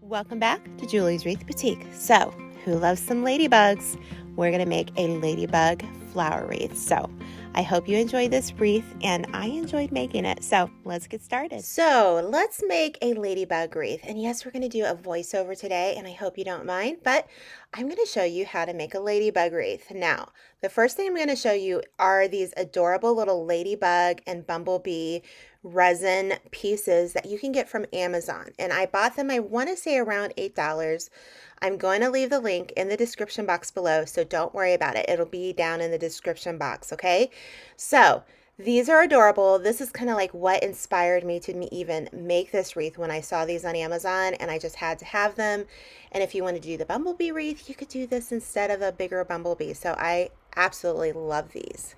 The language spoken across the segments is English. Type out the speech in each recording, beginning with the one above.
Welcome back to Julie's Wreath Boutique. So, who loves some ladybugs? We're going to make a ladybug flower wreath. So, I hope you enjoyed this wreath and I enjoyed making it. So, let's get started. So, let's make a ladybug wreath. And yes, we're going to do a voiceover today and I hope you don't mind, but I'm going to show you how to make a ladybug wreath. Now, the first thing I'm going to show you are these adorable little ladybug and bumblebee resin pieces that you can get from Amazon. And I bought them, I want to say around $8. I'm going to leave the link in the description box below, so don't worry about it. It'll be down in the description box, okay? So these are adorable. This is kind of like what inspired me to even make this wreath when I saw these on Amazon, and I just had to have them. And if you want to do the bumblebee wreath, you could do this instead of a bigger bumblebee. So I absolutely love these.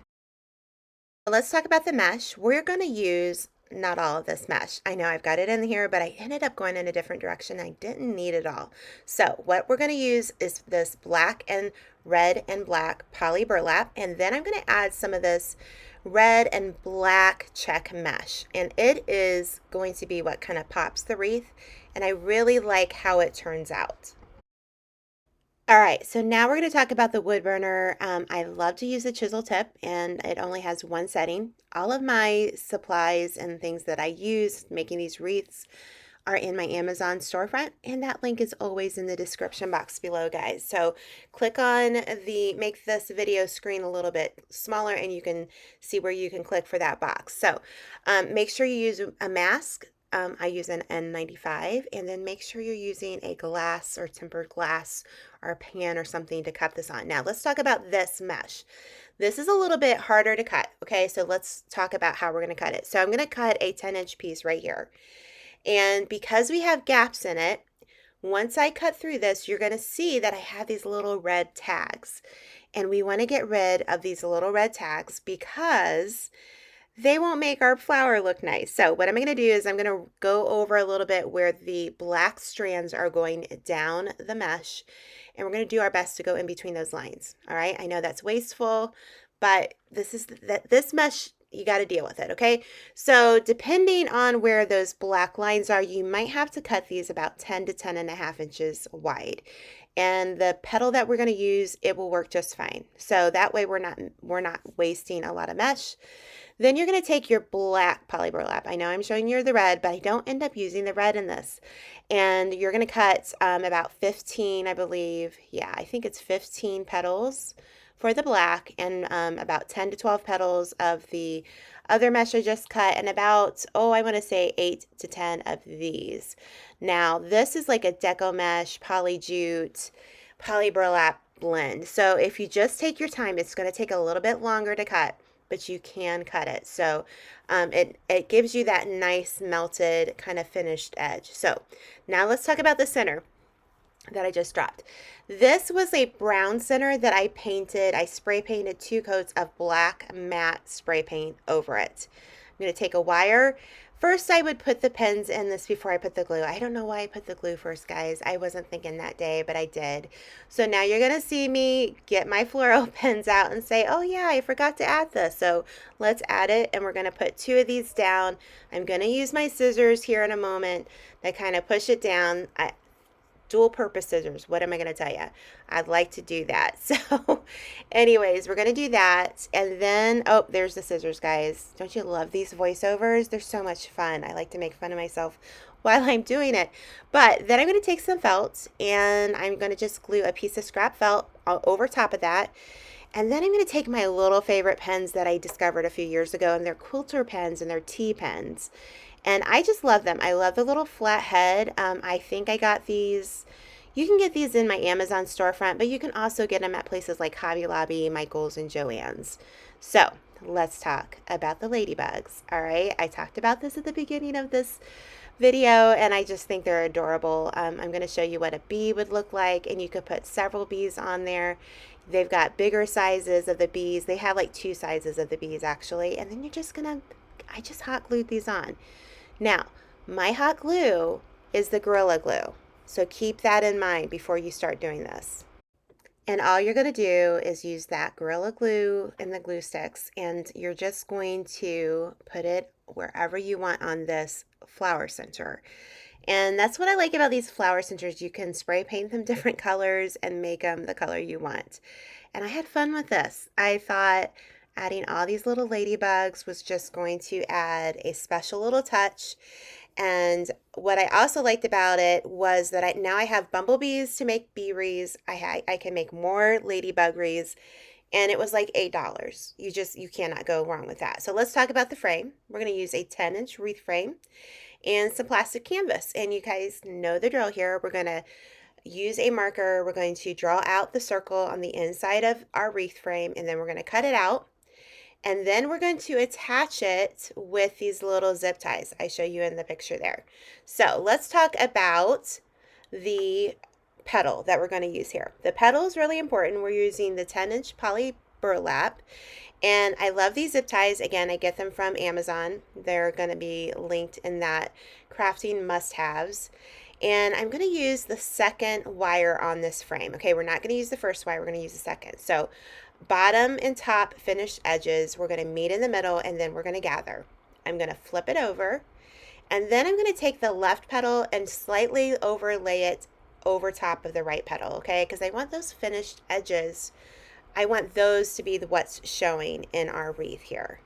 Let's talk about the mesh. We're going to use not all of this mesh. I know I've got it in here, but I ended up going in a different direction. I didn't need it all. So what we're going to use is this black and red and black poly burlap, and then I'm going to add some of this red and black check mesh, and it is going to be what kind of pops the wreath, and I really like how it turns out. All right, so now we're going to talk about the wood burner. I love to use the chisel tip, and it only has one setting. All of my supplies and things that I use making these wreaths are in my Amazon storefront, and that link is always in the description box below, guys. So click on make this video screen a little bit smaller, and you can see where you can click for that box. So make sure you use a mask. I use an N95, and then make sure you're using a glass or tempered glass or a pan or something to cut this on. Now let's talk about this mesh. This is a little bit harder to cut, okay? So let's talk about how we're going to cut it. So I'm going to cut a 10-inch piece right here. And because we have gaps in it, once I cut through this, you're going to see that I have these little red tags. And we want to get rid of these little red tags because they won't make our flower look nice. So what I'm going to do is I'm going to go over a little bit where the black strands are going down the mesh, and we're going to do our best to go in between those lines. All right, I know that's wasteful, but this mesh, you got to deal with it, okay? So depending on where those black lines are, you might have to cut these about 10 to 10.5 inches wide. And the petal that we're going to use, it will work just fine. So that way we're not wasting a lot of mesh. Then you're going to take your black poly burlap. I know I'm showing you the red, but I don't end up using the red in this. And you're going to cut about 15, I believe. Yeah, I think it's 15 petals for the black, and about 10 to 12 petals of the other mesh I just cut, and about, I want to say 8 to 10 of these. Now, this is like a deco mesh, poly jute, poly burlap blend. So if you just take your time, it's going to take a little bit longer to cut, but you can cut it. So it gives you that nice melted kind of finished edge. So now let's talk about the center that I just dropped. This was a brown center that I painted. I spray painted 2 coats of black matte spray paint over it. I'm going to take a wire. First, I would put the pins in this before I put the glue. I don't know why I put the glue first, guys. I wasn't thinking that day, but I did. So now you're going to see me get my floral pins out and say, oh yeah, I forgot to add this. So let's add it, and we're going to put 2 of these down. I'm going to use my scissors here in a moment to kind of push it down. Dual purpose scissors. What am I going to tell you? I'd like to do that. So anyways, we're going to do that. And then, there's the scissors, guys. Don't you love these voiceovers? They're so much fun. I like to make fun of myself while I'm doing it. But then I'm going to take some felt, and I'm going to just glue a piece of scrap felt over top of that. And then I'm going to take my little favorite pens that I discovered a few years ago, and they're quilter pens and they're tpins. And I just love them. I love the little flat head. I think I got these. You can get these in my Amazon storefront, but you can also get them at places like Hobby Lobby, Michael's, and Joann's. So let's talk about the ladybugs. All right, I talked about this at the beginning of this video, and I just think they're adorable. I'm going to show you what a bee would look like, and you could put several bees on there. They've got bigger sizes of the bees. They have like 2 sizes of the bees actually, and then you're just gonna, I just hot glued these on. Now, my hot glue is the Gorilla Glue, so keep that in mind before you start doing this. And all you're going to do is use that Gorilla Glue and the glue sticks, and you're just going to put it wherever you want on this flower center. And that's what I like about these flower centers. You can spray paint them different colors and make them the color you want. And I had fun with this. I thought adding all these little ladybugs was just going to add a special little touch. And what I also liked about it was that now I have bumblebees to make bee wreaths. I can make more ladybug wreaths, and it was like $8. You cannot go wrong with that. So let's talk about the frame. We're going to use a 10-inch wreath frame and some plastic canvas. And you guys know the drill here. We're going to use a marker. We're going to draw out the circle on the inside of our wreath frame, and then we're going to cut it out. And then we're going to attach it with these little zip ties I show you in the picture there. So let's talk about the petal that we're going to use here. The petal is really important. We're using the 10-inch poly burlap. And I love these zip ties. Again, I get them from Amazon. They're going to be linked in that crafting must-haves. And I'm going to use the second wire on this frame. Okay, we're not going to use the first wire. We're going to use the second. So bottom and top finished edges, we're going to meet in the middle, and then we're going to gather. I'm going to flip it over, and then I'm going to take the left petal and slightly overlay it over top of the right petal, okay? Because I want those finished edges, I want those to be what's showing in our wreath here.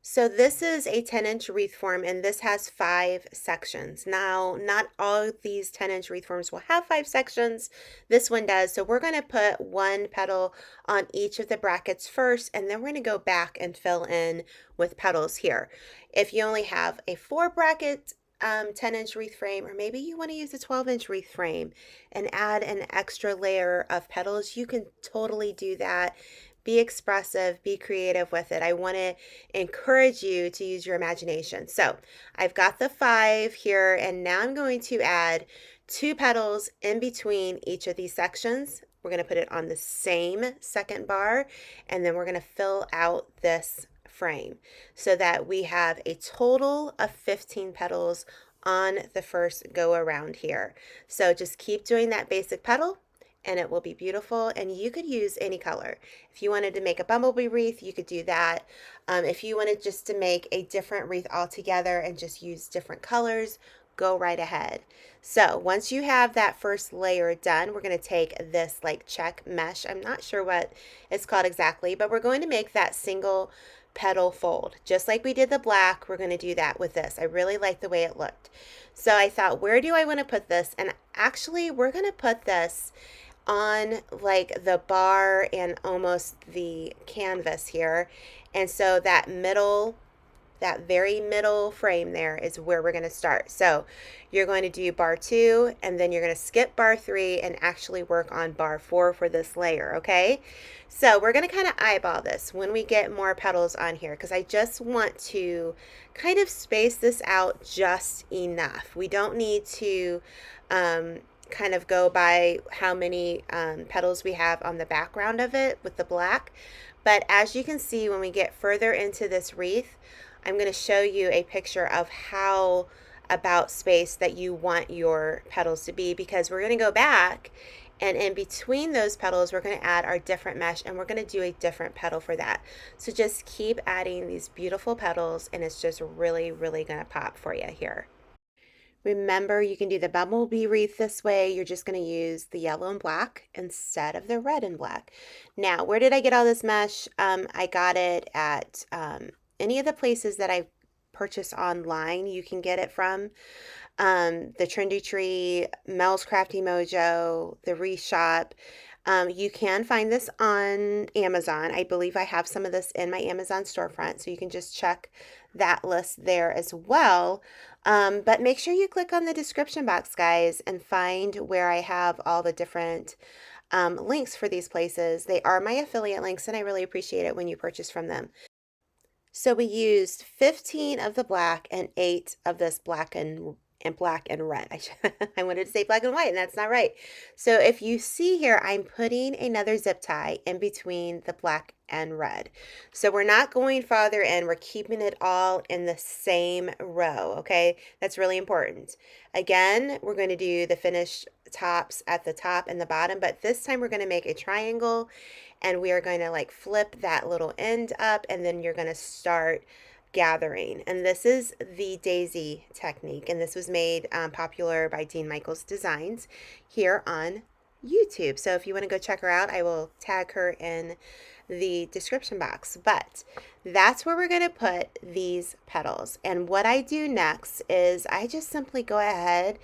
So this is a 10-inch wreath form, and this has 5 sections. Now, not all of these 10-inch wreath forms will have 5 sections. This one does. So we're going to put one petal on each of the brackets first, and then we're going to go back and fill in with petals here. If you only have a 4 bracket 10-inch wreath frame, or maybe you want to use a 12-inch wreath frame and add an extra layer of petals, you can totally do that. Be expressive, be creative with it. I want to encourage you to use your imagination. So I've got the 5 here, and now I'm going to add 2 petals in between each of these sections. We're going to put it on the same second bar, and then we're going to fill out this frame so that we have a total of 15 petals on the first go around here. So just keep doing that basic petal, and it will be beautiful. And you could use any color. If you wanted to make a bumblebee wreath, you could do that. If you wanted just to make a different wreath altogether and just use different colors, go right ahead. So once you have that first layer done, we're going to take this like check mesh. I'm not sure what it's called exactly, but we're going to make that single petal fold. Just like we did the black, we're going to do that with this. I really like the way it looked. So I thought, where do I want to put this? And actually, we're going to put this on like the bar and almost the canvas here. And so that very middle frame there is where we're going to start. So you're going to do bar 2, and then you're going to skip bar 3 and actually work on bar 4 for this layer, okay? So we're going to kind of eyeball this when we get more petals on here, because I just want to kind of space this out just enough. We don't need to kind of go by how many petals we have on the background of it with the black. But as you can see, when we get further into this wreath, I'm going to show you a picture of how about space that you want your petals to be, because we're going to go back, and in between those petals we're going to add our different mesh, and we're going to do a different petal for that. So just keep adding these beautiful petals, and it's just really going to pop for you here. Remember, you can do the bumblebee wreath this way. You're just going to use the yellow and black instead of the red and black. Now, where did I get all this mesh? I got it at any of the places that I purchase online. You can get it from the Trendy Tree, Mel's Crafty Mojo, the Wreath Shop. You can find this on Amazon. I believe I have some of this in my Amazon storefront, so you can just check that list there as well. But make sure you click on the description box, guys, and find where I have all the different links for these places. They are my affiliate links, and I really appreciate it when you purchase from them. So we used 15 of the black and 8 of this black and red. I wanted to say black and white, and that's not right. So if you see here, I'm putting another zip tie in between the black and red. So we're not going farther in. We're keeping it all in the same row, okay? That's really important. Again, we're going to do the finished tops at the top and the bottom, but this time we're going to make a triangle, and we are going to like flip that little end up, and then you're going to start gathering, and this is the daisy technique, and this was made popular by Dean Michaels Designs here on YouTube. So if you want to go check her out, I will tag her in the description box. But that's where we're going to put these petals. And what I do next is I just simply go ahead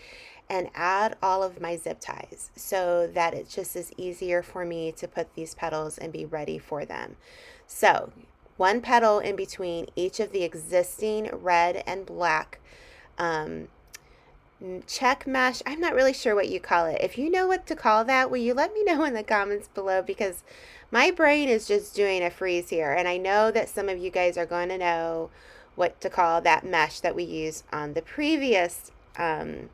and add all of my zip ties so that it just is easier for me to put these petals and be ready for them. So one petal in between each of the existing red and black check mesh. I'm not really sure what you call it. If you know what to call that, will you let me know in the comments below, because my brain is just doing a freeze here, and I know that some of you guys are going to know what to call that mesh that we used on the previous row.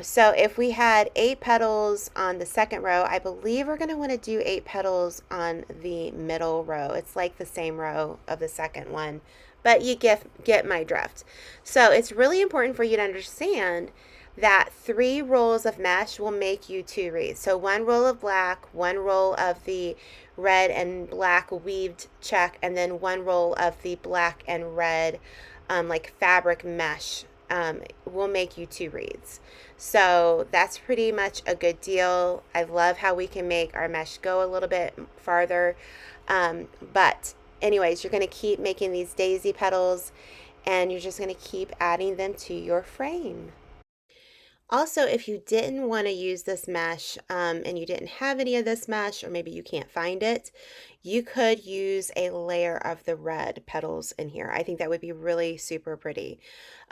So if we had 8 petals on the second row, I believe we're going to want to do 8 petals on the middle row. It's like the same row of the second one, but you get my drift. So it's really important for you to understand that 3 rolls of mesh will make you 2 wreaths. So 1 roll of black, 1 roll of the red and black weaved check, and then 1 roll of the black and red like fabric mesh will make you 2 wreaths. So that's pretty much a good deal. I love how we can make our mesh go a little bit farther. But anyways, you're going to keep making these daisy petals, and you're just going to keep adding them to your frame. Also, if you didn't want to use this mesh and you didn't have any of this mesh, or maybe you can't find it, you could use a layer of the red petals in here. I think that would be really super pretty.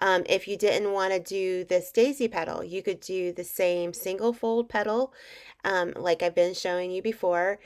If you didn't want to do this daisy petal, you could do the same single fold petal like I've been showing you before.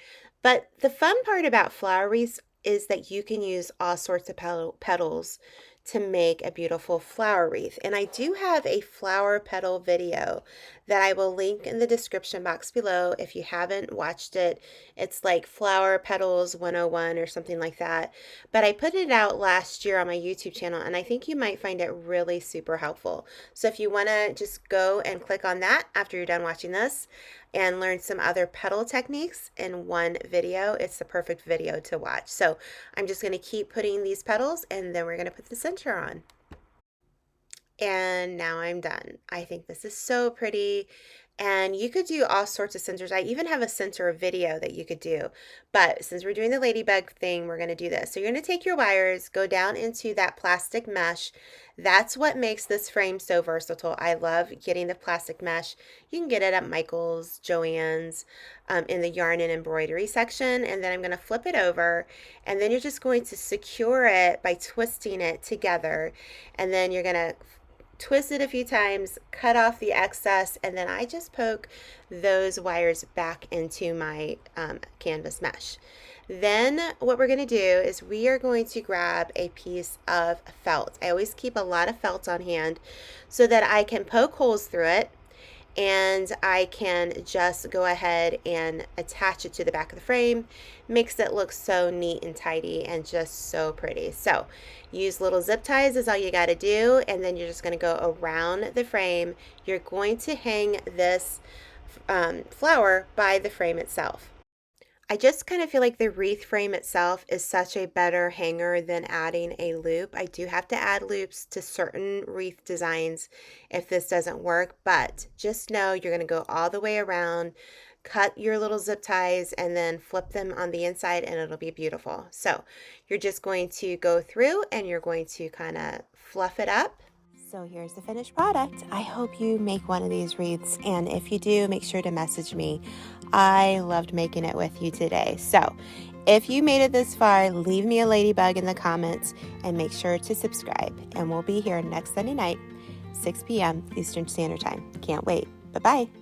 But the fun part about flower wreaths is that you can use all sorts of petals to make a beautiful flower wreath. And I do have a flower petal video that I will link in the description box below if you haven't watched it. It's like Flower Petals 101 or something like that. But I put it out last year on my YouTube channel, and I think you might find it really super helpful. So if you want to just go and click on that after you're done watching this and learn some other petal techniques in one video, it's the perfect video to watch. So I'm just going to keep putting these petals, and then we're going to put the center on. And now I'm done. I think this is so pretty, and you could do all sorts of centers. I even have a center video that you could do, but since we're doing the ladybug thing, we're going to do this. So you're going to take your wires, go down into that plastic mesh. That's what makes this frame so versatile. I love getting the plastic mesh. You can get it at Michael's, Joann's, in the yarn and embroidery section. And then I'm going to flip it over, and then you're just going to secure it by twisting it together. And then you're going to twist it a few times, cut off the excess, and then I just poke those wires back into my canvas mesh. Then what we're going to do is we are going to grab a piece of felt. I always keep a lot of felt on hand so that I can poke holes through it, and I can just go ahead and attach it to the back of the frame. Makes it look so neat and tidy and just so pretty. So use little zip ties is all you got to do, and then you're just going to go around the frame. You're going to hang this flower by the frame itself. I just kind of feel like the wreath frame itself is such a better hanger than adding a loop. I do have to add loops to certain wreath designs if this doesn't work, but just know you're going to go all the way around, cut your little zip ties, and then flip them on the inside, and it'll be beautiful. So you're just going to go through and you're going to kind of fluff it up. So here's the finished product. I hope you make one of these wreaths, and if you do, make sure to message me. I loved making it with you today. So if you made it this far, leave me a ladybug in the comments and make sure to subscribe. And we'll be here next Sunday night, 6 p.m. Eastern Standard Time. Can't wait. Bye-bye.